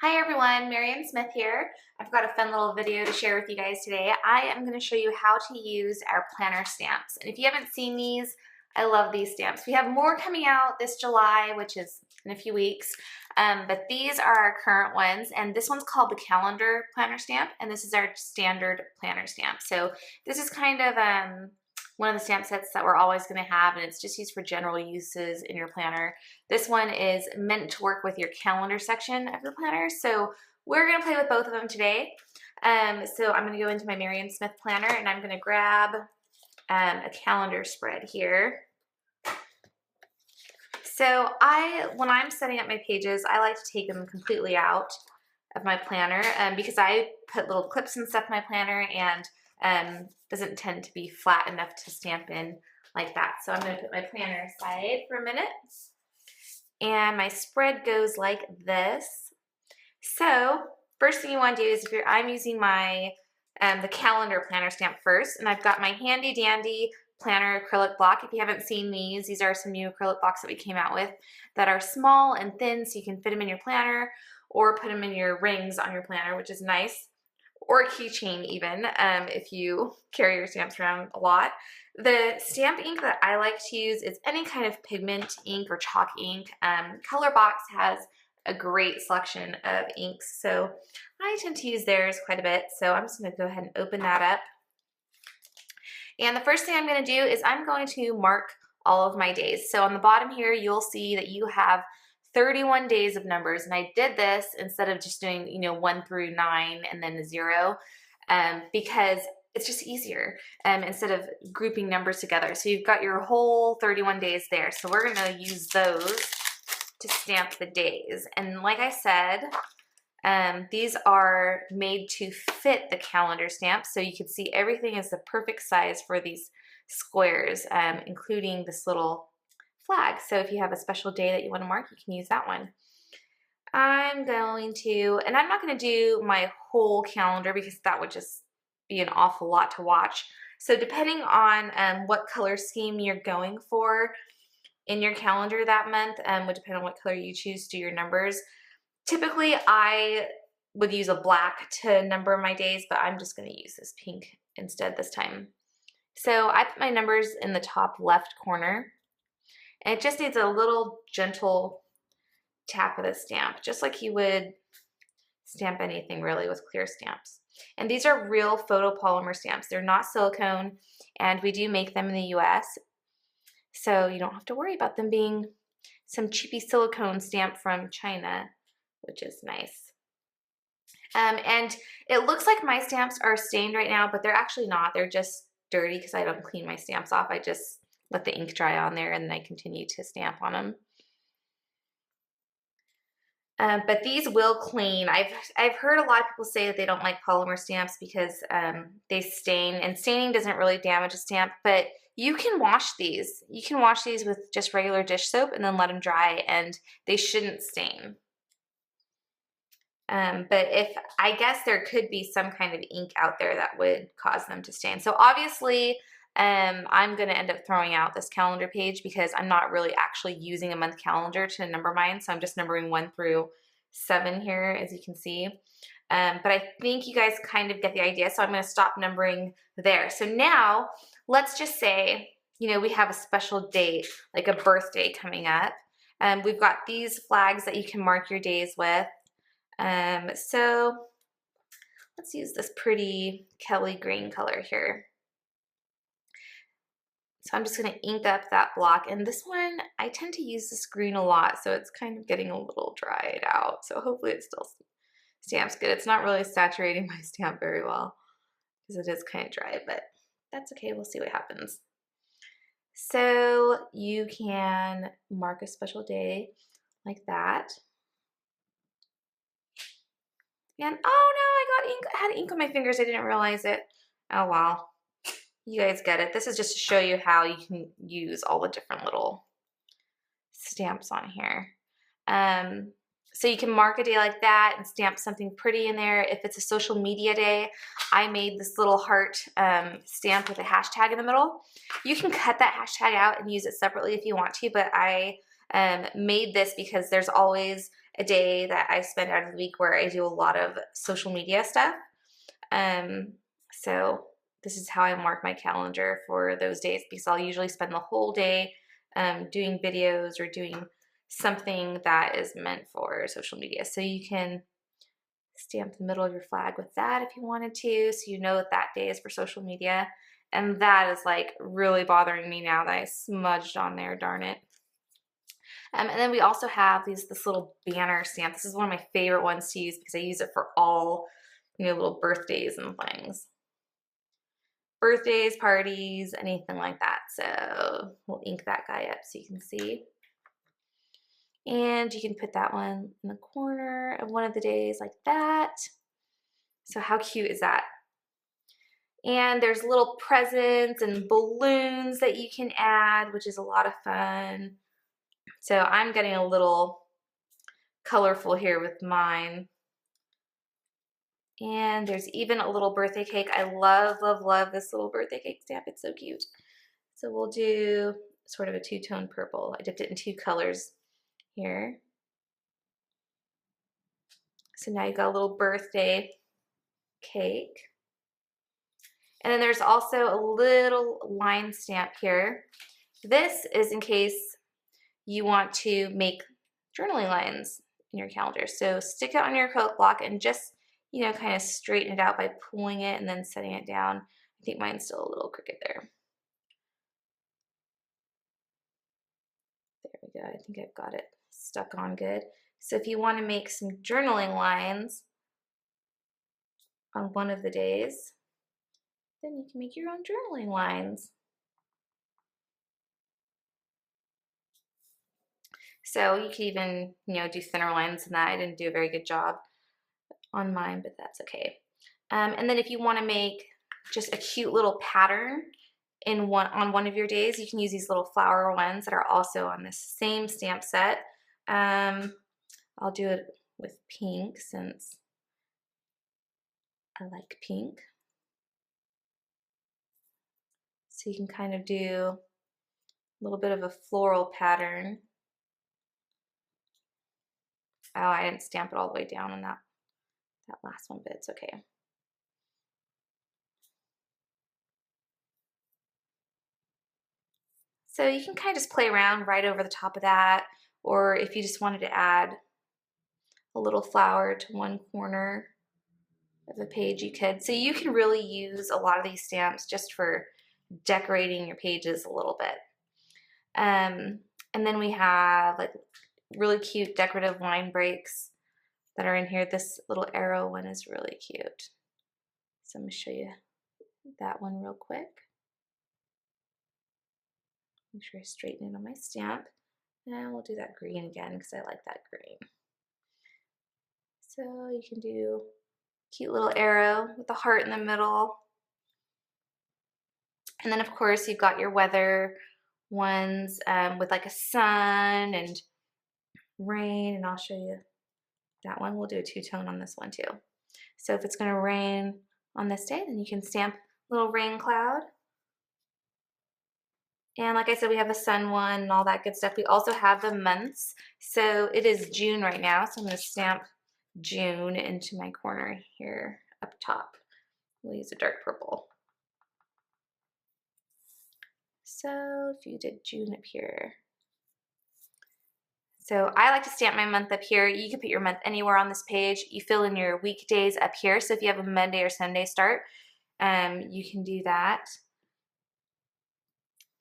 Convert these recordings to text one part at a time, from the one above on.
Hi everyone, Marian Smith here. I've got a fun little video to share with you guys today. I am going to show you how to use our planner stamps. And if you haven't seen these, I love these stamps. We have more coming out this July, which is in a few weeks. But these are our current ones. And this one's called the calendar planner stamp. And this is our standard planner stamp. So this is kind of one of the stamp sets that we're always going to have, and it's just used for general uses in your planner. This one is meant to work with your calendar section of your planner, so we're going to play with both of them today. So I'm going to go into my Marian Smith planner, and I'm going to grab a calendar spread here. So when I'm setting up my pages, I like to take them completely out of my planner because I put little clips and stuff in my planner, and doesn't tend to be flat enough to stamp in like that. So I'm going to put my planner aside for a minute. And my spread goes like this. So first thing you want to do is I'm using my the calendar planner stamp first, and I've got my handy dandy planner acrylic block. If you haven't seen these are some new acrylic blocks that we came out with that are small and thin, so you can fit them in your planner or put them in your rings on your planner, which is nice. Or a keychain even, if you carry your stamps around a lot. The stamp ink that I like to use is any kind of pigment ink or chalk ink. Colorbox has a great selection of inks, so I tend to use theirs quite a bit. So I'm just going to go ahead and open that up. And the first thing I'm going to do is I'm going to mark all of my days. So on the bottom here, you'll see that you have 31 days of numbers, and I did this instead of just doing 1 through 9 and then 0 because it's just easier instead of grouping numbers together. So you've got your whole 31 days there. So we're going to use those to stamp the days. And like I said, these are made to fit the calendar stamp, so you can see everything is the perfect size for these squares, including this little flag. So if you have a special day that you want to mark, you can use that one. I'm going to, and I'm not going to do my whole calendar because that would just be an awful lot to watch. So depending on what color scheme you're going for in your calendar that month, would depend on what color you choose to do your numbers. Typically I would use a black to number my days, but I'm just going to use this pink instead this time. So I put my numbers in the top left corner. And it just needs a little gentle tap of the stamp, just like you would stamp anything really with clear stamps. And these are real photopolymer stamps. They're not silicone, and we do make them in the US. So you don't have to worry about them being some cheapy silicone stamp from China, which is nice. And it looks like my stamps are stained right now, but they're actually not. They're just dirty because I don't clean my stamps off. I just let the ink dry on there, and then I continue to stamp on them. But these will clean. I've heard a lot of people say that they don't like polymer stamps because they stain, and staining doesn't really damage a stamp, but you can wash these. You can wash these with just regular dish soap and then let them dry, and they shouldn't stain. But I guess there could be some kind of ink out there that would cause them to stain. So obviously, I'm going to end up throwing out this calendar page because I'm not really actually using a month calendar to number mine. So I'm just numbering 1 through 7 here, as you can see. But I think you guys kind of get the idea. So I'm going to stop numbering there. So now let's just say, we have a special date, like a birthday coming up. We've got these flags that you can mark your days with. So let's use this pretty Kelly green color here. So I'm just going to ink up that block, and this one, I tend to use this green a lot, so it's kind of getting a little dried out. So hopefully it still stamps good. It's not really saturating my stamp very well because it is kind of dry, but that's okay. We'll see what happens. So you can mark a special day like that. And oh no, I got ink. I had ink on my fingers. I didn't realize it. Oh wow. You guys get it. This is just to show you how you can use all the different little stamps on here. So you can mark a day like that and stamp something pretty in there. If it's a social media day, I made this little heart stamp with a hashtag in the middle. You can cut that hashtag out and use it separately if you want to, but I made this because there's always a day that I spend out of the week where I do a lot of social media stuff. So this is how I mark my calendar for those days, because I'll usually spend the whole day doing videos or doing something that is meant for social media. So you can stamp the middle of your flag with that if you wanted to, so you know that that day is for social media. And that is like really bothering me now that I smudged on there, darn it. And then we also have this little banner stamp. This is one of my favorite ones to use because I use it for all, little birthdays and things. Birthdays, parties, anything like that. So we'll ink that guy up so you can see. And you can put that one in the corner of one of the days like that. So how cute is that? And there's little presents and balloons that you can add, which is a lot of fun. So I'm getting a little colorful here with mine. And there's even a little birthday cake. I love, love, love this little birthday cake stamp. It's so cute. So we'll do sort of a two-tone purple. I dipped it in 2 colors here. So now you've got a little birthday cake. And then there's also a little line stamp here. This is in case you want to make journaling lines in your calendar. So stick it on your Coke block and just, kind of straighten it out by pulling it and then setting it down. I think mine's still a little crooked there. There we go. I think I've got it stuck on good. So if you want to make some journaling lines on one of the days, then you can make your own journaling lines. So you could even, do thinner lines than that. I didn't do a very good job on mine, but that's okay. And then if you want to make just a cute little pattern on one of your days, you can use these little flower ones that are also on this same stamp set. I'll do it with pink since I like pink. So you can kind of do a little bit of a floral pattern. Oh, I didn't stamp it all the way down on that last one, but it's okay. So you can kind of just play around right over the top of that, or if you just wanted to add a little flower to one corner of a page, you could. So you can really use a lot of these stamps just for decorating your pages a little bit. And then we have like really cute decorative line breaks that are in here. This little arrow one is really cute. So I'm going to show you that one real quick. Make sure I straighten it on my stamp. And we'll do that green again because I like that green. So you can do a cute little arrow with a heart in the middle. And then of course you've got your weather ones with like a sun and rain, and I'll show you that one. We'll do a two-tone on this one too. So if it's going to rain on this day, then you can stamp a little rain cloud. And like I said, we have a sun one and all that good stuff. We also have the months. So it is June right now, so I'm going to stamp June into my corner here up top. We'll use a dark purple. So if you did June up here. So I like to stamp my month up here. You can put your month anywhere on this page. You fill in your weekdays up here. So if you have a Monday or Sunday start, you can do that.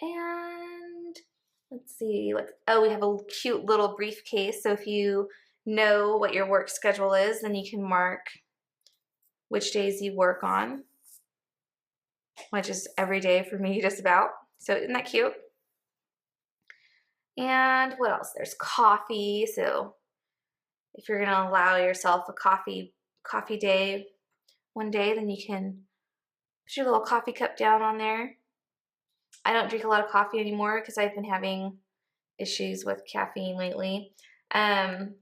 And let's see, we have a cute little briefcase. So if you know what your work schedule is, then you can mark which days you work on, which is every day for me just about. So isn't that cute? And what else? There's coffee. So if you're gonna allow yourself a coffee day one day, then you can put your little coffee cup down on there. I don't drink a lot of coffee anymore because I've been having issues with caffeine lately. And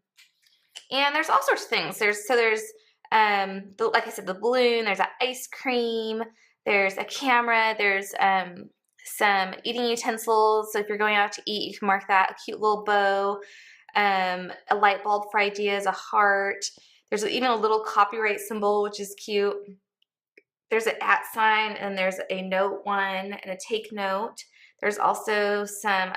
there's all sorts of things. There's like I said, the balloon, there's an ice cream, there's a camera, there's some eating utensils. So if you're going out to eat, you can mark that, a cute little bow. a light bulb for ideas, a heart. There's even a little copyright symbol, which is cute. There's an @ sign, and there's a note one and a take note. There's also some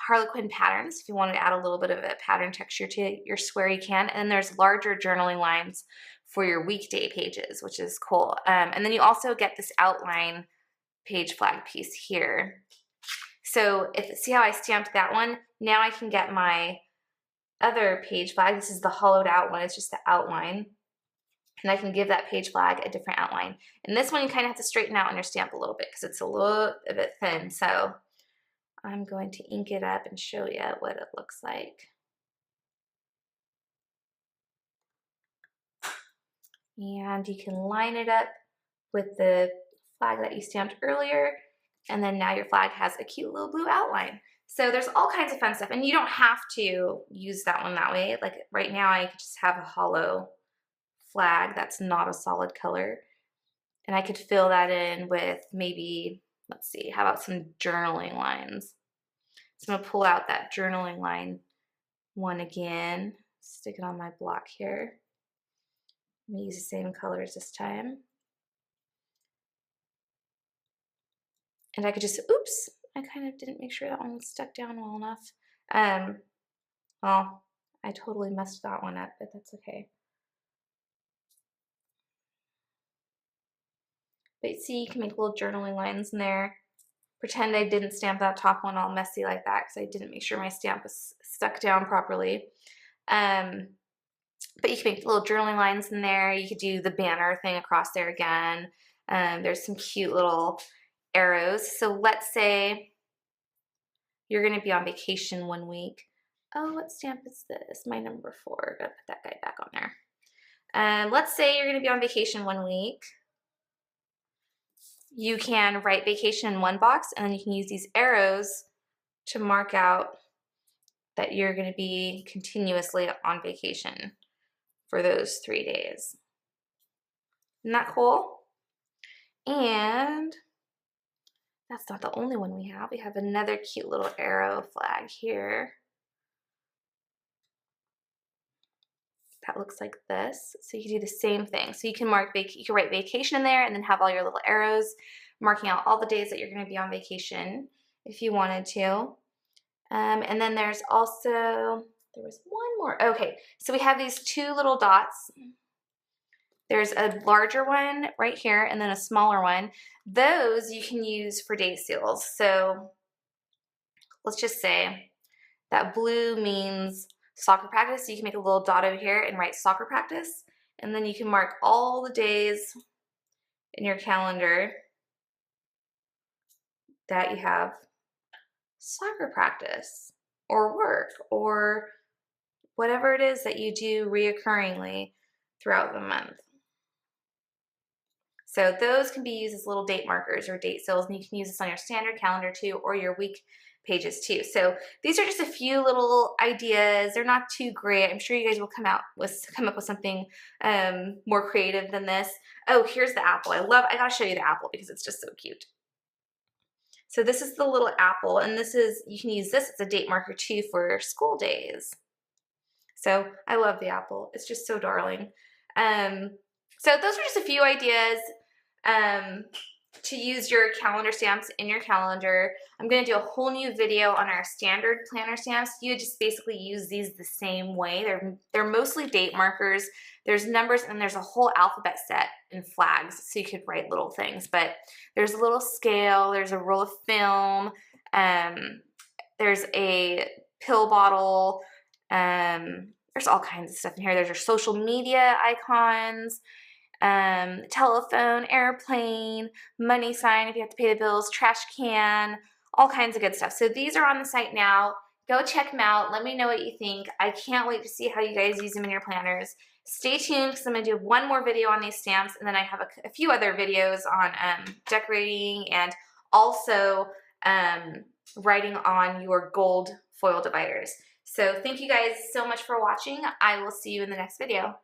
Harlequin patterns. If you wanted to add a little bit of a pattern texture to your square, you can. And there's larger journaling lines for your weekday pages, which is cool. And then you also get this outline page flag piece here. So see how I stamped that one? Now I can get my other page flag. This is the hollowed out one. It's just the outline. And I can give that page flag a different outline. And this one you kind of have to straighten out on your stamp a little bit because it's a little bit thin. So I'm going to ink it up and show you what it looks like. And you can line it up with the flag that you stamped earlier. And then now your flag has a cute little blue outline. So there's all kinds of fun stuff. And you don't have to use that one that way. Like right now I could just have a hollow flag that's not a solid color. And I could fill that in with maybe, let's see, how about some journaling lines? So I'm gonna pull out that journaling line one again, stick it on my block here. I'm gonna use the same colors this time. And I could just, oops, I kind of didn't make sure that one was stuck down well enough. Well, I totally messed that one up, but that's okay. But see, you can make little journaling lines in there. Pretend I didn't stamp that top one all messy like that because I didn't make sure my stamp was stuck down properly. But you can make little journaling lines in there. You could do the banner thing across there again. There's some cute little arrows. So let's say you're going to be on vacation one week. Oh, what stamp is this? My number 4. Gotta put that guy back on there. Let's say you're going to be on vacation one week. You can write vacation in one box, and then you can use these arrows to mark out that you're going to be continuously on vacation for those 3 days. Isn't that cool? And that's not the only one we have. We have another cute little arrow flag here. That looks like this. So you can do the same thing. So you can you can write vacation in there and then have all your little arrows marking out all the days that you're going to be on vacation if you wanted to. And then there's also, there was one more. Okay, so we have these 2 little dots. There's a larger one right here and then a smaller one. Those you can use for date seals. So let's just say that blue means soccer practice. So you can make a little dot over here and write soccer practice. And then you can mark all the days in your calendar that you have soccer practice or work or whatever it is that you do reoccurringly throughout the month. So those can be used as little date markers or date seals, and you can use this on your standard calendar too, or your week pages too. So these are just a few little ideas. They're not too great. I'm sure you guys will come up with something more creative than this. Oh, here's the apple. I gotta show you the apple because it's just so cute. So this is the little apple, and you can use this as a date marker too for school days. So I love the apple. It's just so darling. So those are just a few ideas to use your calendar stamps in your calendar. I'm going to do a whole new video on our standard planner stamps. You just basically use these the same way. They're mostly date markers. There's numbers and there's a whole alphabet set in flags, so you could write little things. But there's a little scale. There's a roll of film. There's a pill bottle. There's all kinds of stuff in here. There's your social media icons. Telephone, airplane, money sign if you have to pay the bills, trash can, all kinds of good stuff. So these are on the site now. Go check them out. Let me know what you think. I can't wait to see how you guys use them in your planners. Stay tuned because I'm going to do one more video on these stamps, and then I have a few other videos on decorating and also writing on your gold foil dividers. So thank you guys so much for watching. I will see you in the next video.